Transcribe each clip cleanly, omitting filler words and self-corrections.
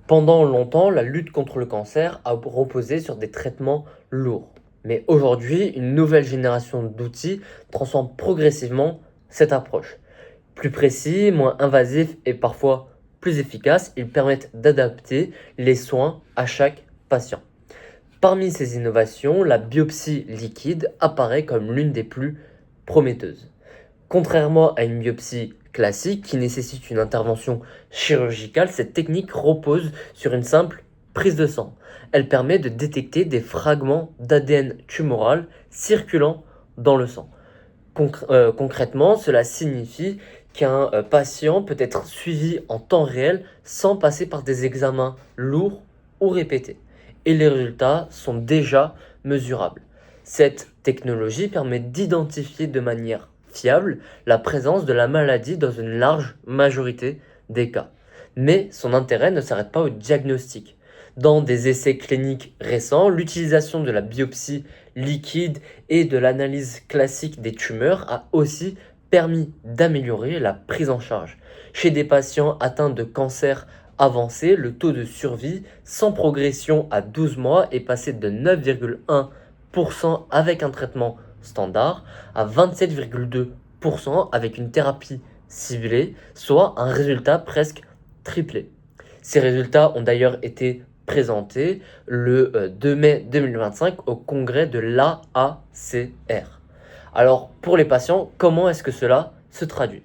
Pendant longtemps, la lutte contre le cancer a reposé sur des traitements lourds. Mais aujourd'hui, une nouvelle génération d'outils transforme progressivement cette approche. Plus précis, moins invasifs et parfois plus efficaces, ils permettent d'adapter les soins à chaque patient. Parmi ces innovations, la biopsie liquide apparaît comme l'une des plus prometteuses. Contrairement à une biopsie classique qui nécessite une intervention chirurgicale, cette technique repose sur une simple prise de sang. Elle permet de détecter des fragments d'ADN tumoral circulant dans le sang. Concrètement, cela signifie qu'un patient peut être suivi en temps réel sans passer par des examens lourds ou répétés. Et les résultats sont déjà mesurables. Cette technologie permet d'identifier de manière fiable la présence de la maladie dans une large majorité des cas. Mais son intérêt ne s'arrête pas au diagnostic. Dans des essais cliniques récents, l'utilisation de la biopsie liquide et de l'analyse classique des tumeurs a aussi permis d'améliorer la prise en charge. Chez des patients atteints de cancer avancé, le taux de survie sans progression à 12 mois est passé de 9,1% avec un traitement standard à 27,2% avec une thérapie ciblée, soit un résultat presque triplé. Ces résultats ont d'ailleurs été présentés le 2 mai 2025 au congrès de l'AACR. Alors, pour les patients, comment est-ce que cela se traduit?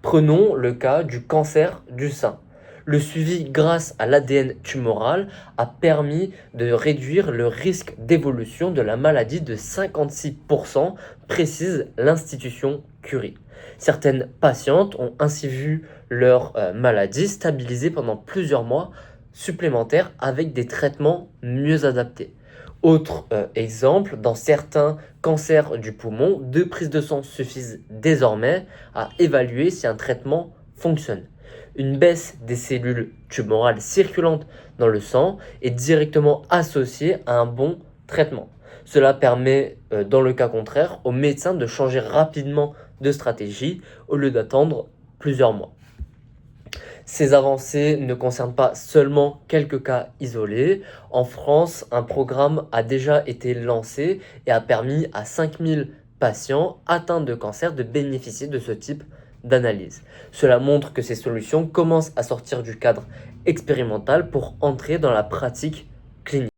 Prenons le cas du cancer du sein. Le suivi grâce à l'ADN tumoral a permis de réduire le risque d'évolution de la maladie de 56%, précise l'institution Curie. Certaines patientes ont ainsi vu leur maladie stabilisée pendant plusieurs mois supplémentaires avec des traitements mieux adaptés. Autre exemple, dans certains cancers du poumon, 2 prises de sang suffisent désormais à évaluer si un traitement fonctionne. Une baisse des cellules tumorales circulantes dans le sang est directement associée à un bon traitement. Cela permet, dans le cas contraire, aux médecins de changer rapidement de stratégie au lieu d'attendre plusieurs mois. Ces avancées ne concernent pas seulement quelques cas isolés. En France, un programme a déjà été lancé et a permis à 5000 patients atteints de cancer de bénéficier de ce type d'analyse. Cela montre que ces solutions commencent à sortir du cadre expérimental pour entrer dans la pratique clinique.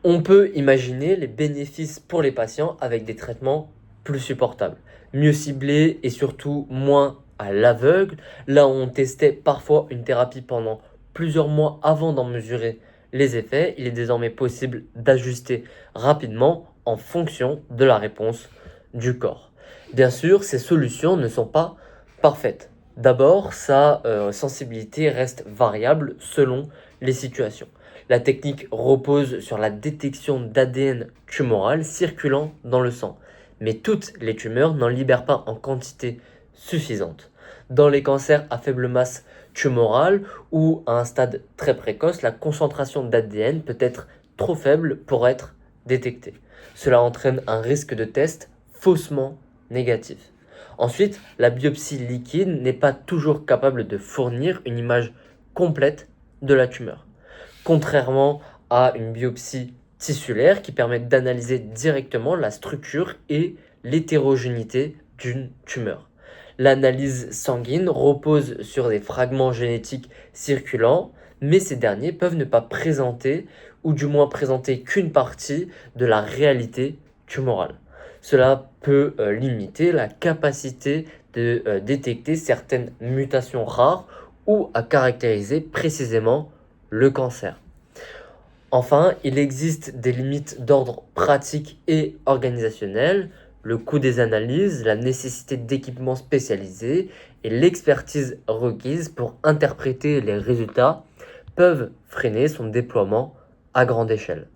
On peut imaginer les bénéfices pour les patients avec des traitements plus supportables, mieux ciblés et surtout moins à l'aveugle. Là où on testait parfois une thérapie pendant plusieurs mois avant d'en mesurer les effets, il est désormais possible d'ajuster rapidement en fonction de la réponse du corps. Bien sûr, ces solutions ne sont pas parfaites. D'abord, sa sensibilité reste variable selon les situations. La technique repose sur la détection d'ADN tumoral circulant dans le sang, mais toutes les tumeurs n'en libèrent pas en quantité suffisante. Dans les cancers à faible masse tumorale ou à un stade très précoce, la concentration d'ADN peut être trop faible pour être détectée. Cela entraîne un risque de test faussement négatif. Ensuite, la biopsie liquide n'est pas toujours capable de fournir une image complète de la tumeur. Contrairement à une biopsie tissulaire qui permet d'analyser directement la structure et l'hétérogénéité d'une tumeur. L'analyse sanguine repose sur des fragments génétiques circulants, mais ces derniers peuvent ne pas présenter, ou du moins présenter qu'une partie de la réalité tumorale. Cela peut limiter la capacité de détecter certaines mutations rares ou à caractériser précisément le cancer. Enfin, il existe des limites d'ordre pratique et organisationnel, le coût des analyses, la nécessité d'équipements spécialisés et l'expertise requise pour interpréter les résultats peuvent freiner son déploiement à grande échelle.